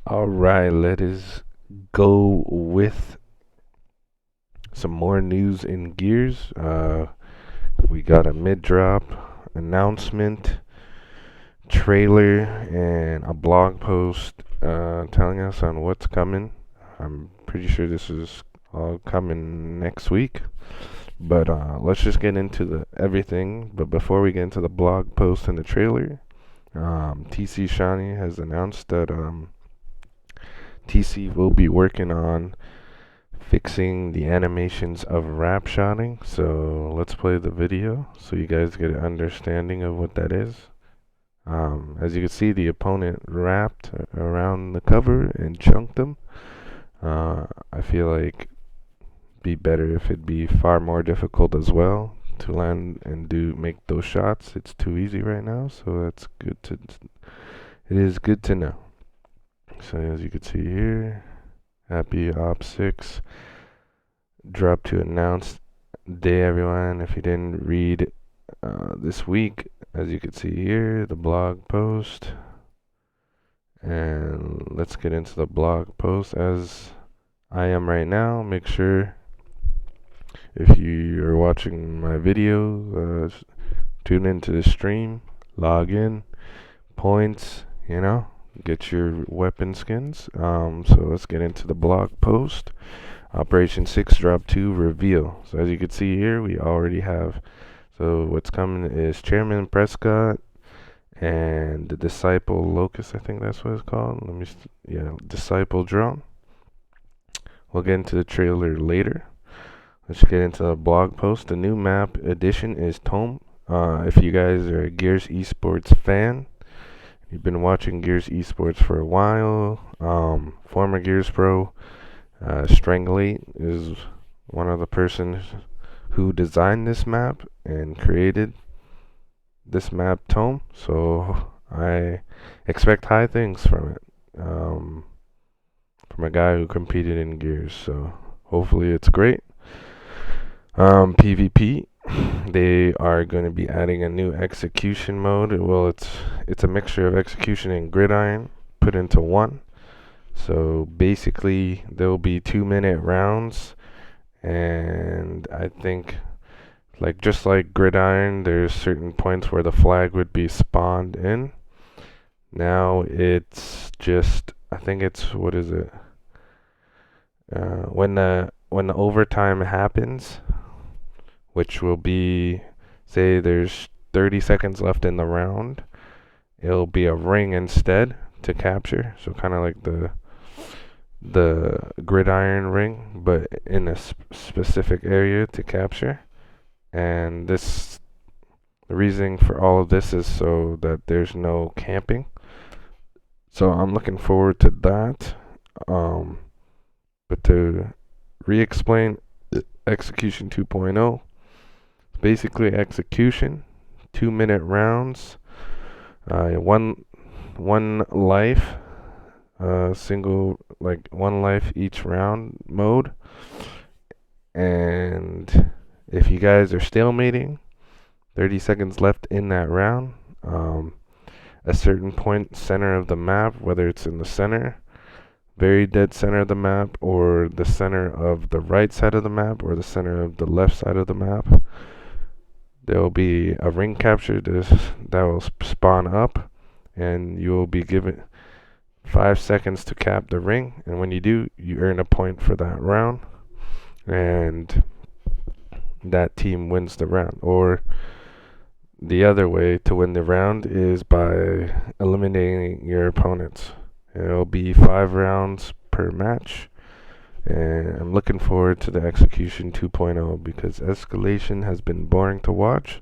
Alright, let us go with some more news in Gears. We got a mid-drop announcement, trailer, and a blog post telling us on what's coming. I'm pretty sure this is all coming next week. But let's just get into everything. But before we get into the blog post and the trailer, TC Shani has announced that TC will be working on fixing the animations of wrap shotting. So let's play the video so you guys get an understanding of what that is. As you can see, the opponent wrapped around the cover and chunked them. I feel like it'd be better if it'd be far more difficult as well to land and make those shots. It's too easy right now, so that's good to. It is good to know. So as you can see here, happy Op 6 drop to announce day, everyone. If you didn't read this week, as you can see here, the blog post. And let's get into the blog post as I am right now. Make sure if you are watching my video, tune into the stream, log in, points, get your weapon skins. So let's get into the blog post. Operation 6 Drop 2 reveal. So as you can see here, we already have. So what's coming is Chairman Prescott and the Disciple Locust. I think that's what it's called. Disciple Drone. We'll get into the trailer later. Let's get into the blog post. The new map addition is Tome. If you guys are a Gears Esports fan, you've been watching Gears Esports for a while, former Gears Pro, Strangulate is one of the persons who designed this map and created this map Tome. So I expect high things from it, from a guy who competed in Gears. So hopefully it's great. PvP, they are going to be adding a new execution mode. Well, it's a mixture of execution and gridiron put into one. So basically there will be 2-minute rounds, and I think just like gridiron, there's certain points where the flag would be spawned in. Now it's just, I think it's, what is it, when the overtime happens, which will be, say there's 30 seconds left in the round, it'll be a ring instead to capture. So kind of like the gridiron ring, but in a specific area to capture. And the reasoning for all of this is so that there's no camping. So I'm looking forward to that. But to re-explain Execution 2.0, basically execution, 2-minute rounds, one life, single, like 1 life each round mode. And if you guys are stalemating, 30 seconds left in that round, a certain point center of the map, whether it's in the center, very dead center of the map, or the center of the right side of the map, or the center of the left side of the map, there will be a ring capture that will spawn up, and you will be given 5 seconds to cap the ring. And when you do, you earn a point for that round, and that team wins the round. Or the other way to win the round is by eliminating your opponents. It'll be 5 rounds per match, and I'm looking forward to the Execution 2.0 because Escalation has been boring to watch,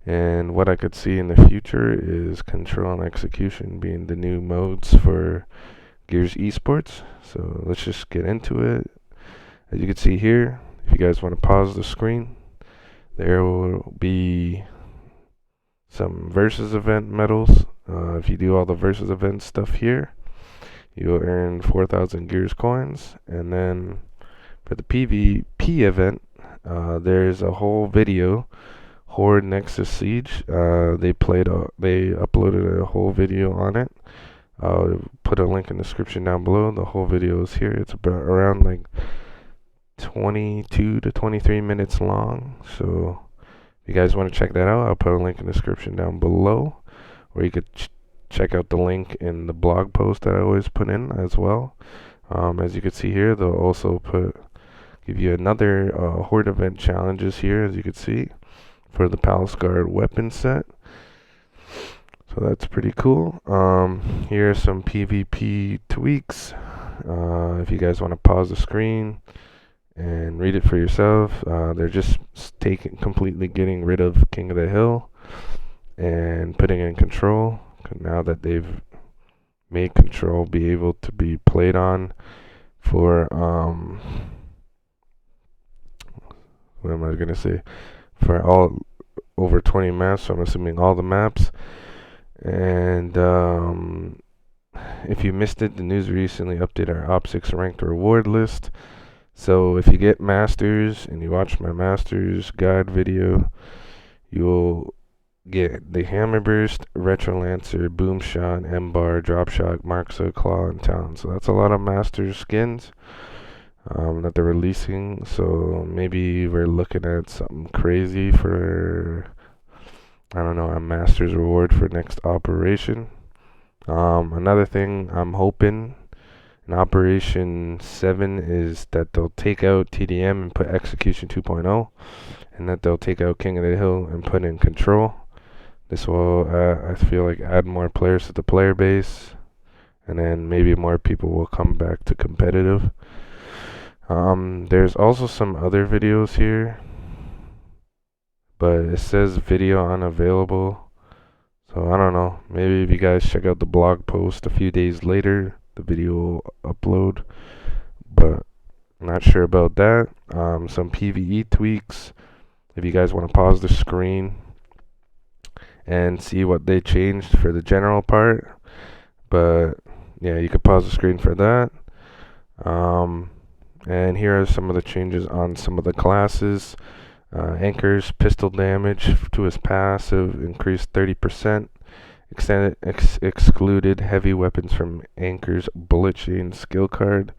and what I could see in the future is Control and Execution being the new modes for Gears Esports. So let's just get into it. As you can see here, if you guys want to pause the screen, there will be some versus event medals. If you do all the versus event stuff here, you'll earn 4,000 Gears coins. And then for the PvP event, There's a whole video, Horde Nexus Siege. They uploaded a whole video on it. I'll put a link in the description down below. The whole video is here. It's about around like 22 to 23 minutes long. So if you guys want to check that out, I'll put a link in the description down below, or you could check out the link in the blog post that I always put in as well. As you can see here, they'll also give you another Horde event challenges here, as you can see, for the Palace Guard weapon set. So that's pretty cool. Here are some PvP tweaks. If you guys want to pause the screen and read it for yourself, they're just completely getting rid of King of the Hill and putting in Control. Now that they've made Control be able to be played on for what am I gonna say? For all over 20 maps, so I'm assuming all the maps. And if you missed it, the news recently updated our Op6 ranked reward list. So if you get Masters and you watch my Masters guide video, you'll get the Hammer Burst, Retro Lancer, Boom Shot, M-Bar, Drop Shot, Marksa, Claw, and Talon. So that's a lot of Masters skins that they're releasing. So maybe we're looking at something crazy for, I don't know, a Masters reward for next operation. Another thing I'm hoping in Operation 7 is that they'll take out TDM and put Execution 2.0, and that they'll take out King of the Hill and put in Control. This will, I feel like, add more players to the player base, and then maybe more people will come back to competitive. There's also some other videos here, but it says video unavailable. So I don't know. Maybe if you guys check out the blog post a few days later, the video will upload. But I'm not sure about that. Some Pve tweaks. If you guys want to pause the screen and see what they changed for the general part. But yeah, you could pause the screen for that. And here are some of the changes on some of the classes. Anchor's pistol damage to his passive increased 30%. Excluded heavy weapons from Anchor's bullet chain skill card.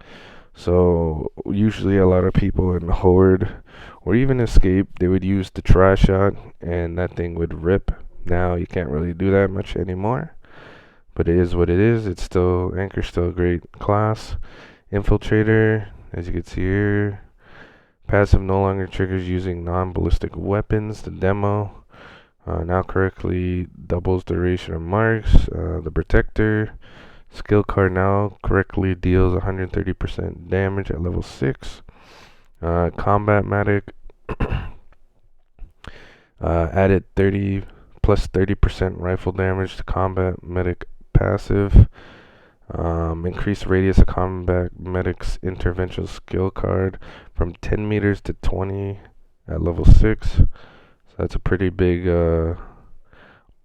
So usually a lot of people in Horde or even Escape, they would use the Tri-Shot and that thing would rip. Now you can't really do that much anymore, but it is what it is. It's still, Anchor's still a great class. Infiltrator, as you can see here, passive no longer triggers using non-ballistic weapons. The demo now correctly doubles duration of marks. The Protector skill card now correctly deals 130% damage at level 6. Combat Medic added 30% rifle damage to Combat Medic passive. Increased radius of Combat Medic's intervention skill card from 10 meters to 20 at level 6. So that's a pretty big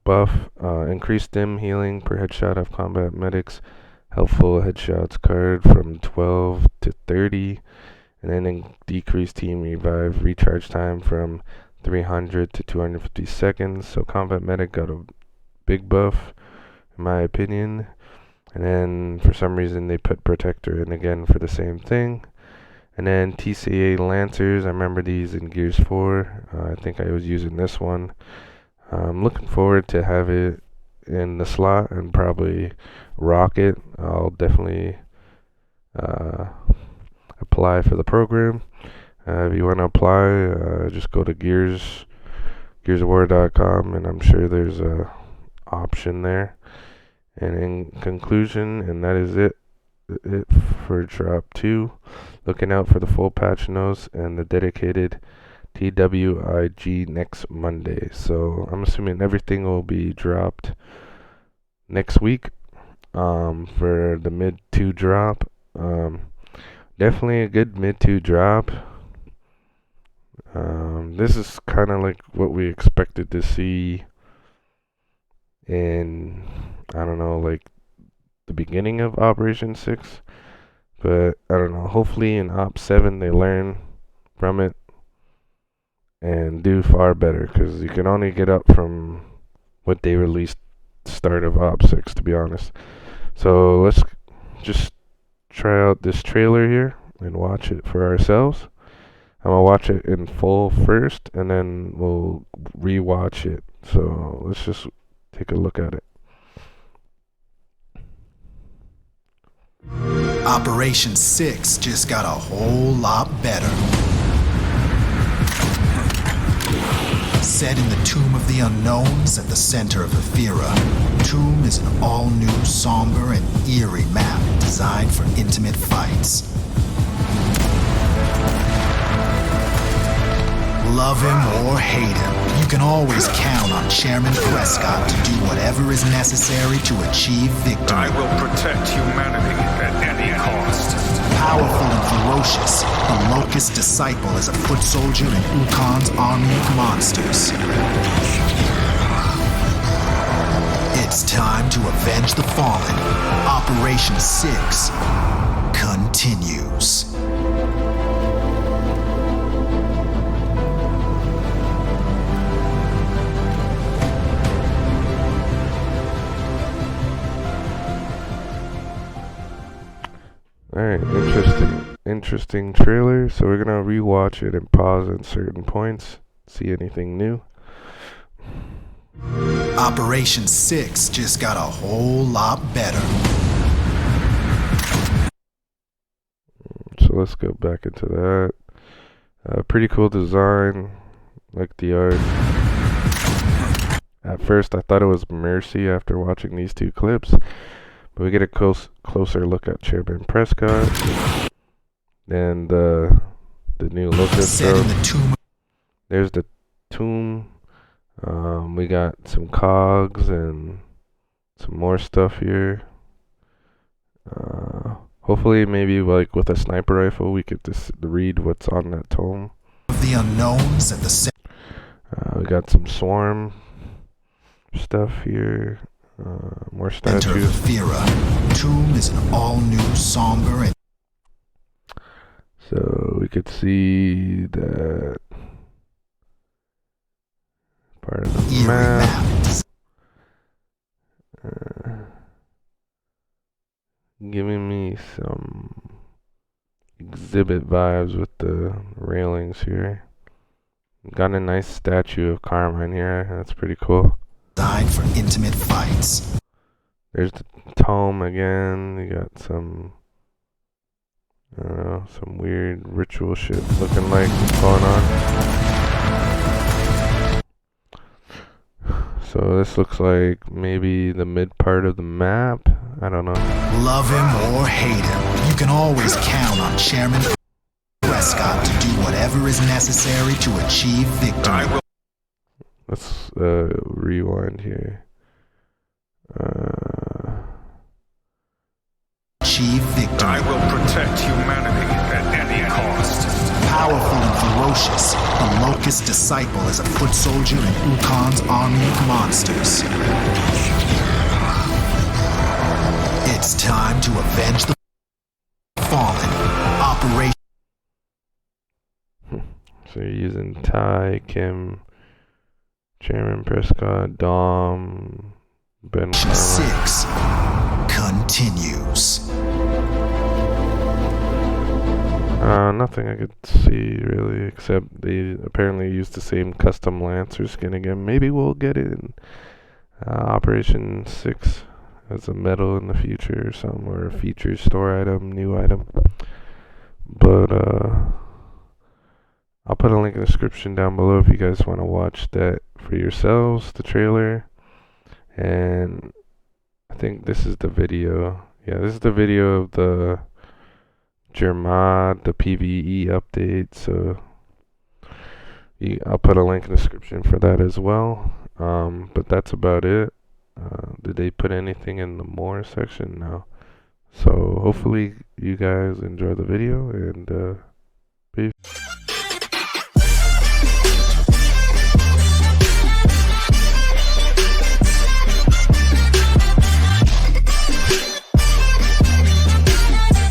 buff. Increased stim healing per headshot of Combat Medic's helpful headshots card from 12 to 30. And then decreased team revive recharge time from 300 to 250 seconds. So Combat Medic got a big buff, in my opinion. And then for some reason they put Protector in again for the same thing. And then TCA Lancers, I remember these in Gears 4. I think I was using this one. I'm looking forward to have it in the slot and probably rock it. I'll definitely apply for the program. If you want to apply, just go to gearsofwar.com, and I'm sure there's a option there. And in conclusion, and that is it for drop 2. Looking out for the full patch notes and the dedicated TWIG next Monday. So I'm assuming everything will be dropped next week for the mid 2 drop. Definitely a good mid 2 drop. This is kind of like what we expected to see in, I don't know, like the beginning of Operation 6. But I don't know, hopefully in Op 7 they learn from it and do far better, because you can only get up from what they released start of Op 6, to be honest. So let's just try out this trailer here and watch it for ourselves. I'm gonna watch it in full first, and then we'll rewatch it. So let's just take a look at it. Operation 6 just got a whole lot better. Set in the Tomb of the Unknowns at the center of Ephyra, Tomb is an all-new, somber, and eerie map designed for intimate fights. Love him or hate him, you can always count on Chairman Prescott to do whatever is necessary to achieve victory. I will protect humanity at any cost. Powerful and ferocious, the Locust Disciple is a foot soldier in Ukon's army of monsters. It's time to avenge the fallen. Operation 6 continues. Alright, interesting trailer. So we're gonna rewatch it and pause at certain points, see anything new. Operation 6 just got a whole lot better. So let's go back into that. Pretty cool design, like the art. At first I thought it was Mercy after watching these two clips. But we get a closer look at Chairman Prescott and the new Locust. There's the tomb. We got some cogs and some more stuff here. Hopefully, maybe like with a sniper rifle, we could just read what's on that tomb. The unknowns at the we got some swarm stuff here. More statues. Ephyra. Tomb is an all-new, somber, and so we could see that part of the map. Giving me some exhibit vibes with the railings here. Got a nice statue of Carmine here. That's pretty cool. Designed for intimate fights. There's the tome again. You got some, I don't know, some weird ritual shit looking like what's going on. So this looks like maybe the mid part of the map. I don't know. Love him or hate him, you can always count on Chairman Prescott to do whatever is necessary to achieve victory. Let's rewind here. Achieve victory. I will protect humanity at any cost. Powerful and ferocious, the Locust Disciple is a foot soldier in Ukon's army of monsters. It's time to avenge the fallen. Operation. So you're using Ty, Kim, Chairman Prescott, Dom, Ben. 6 continues. Nothing I could see really, except they apparently used the same custom Lancer skin again. Maybe we'll get it in Operation 6 as a medal in the future or something, or a featured store item, new item. But I'll put a link in the description down below if you guys want to watch that for yourselves, the trailer. And I think this is the video. Yeah, this is the video of the Germod, the PvE update. So I'll put a link in the description for that as well. But that's about it. Did they put anything in the more section? No. So hopefully you guys enjoy the video, and peace.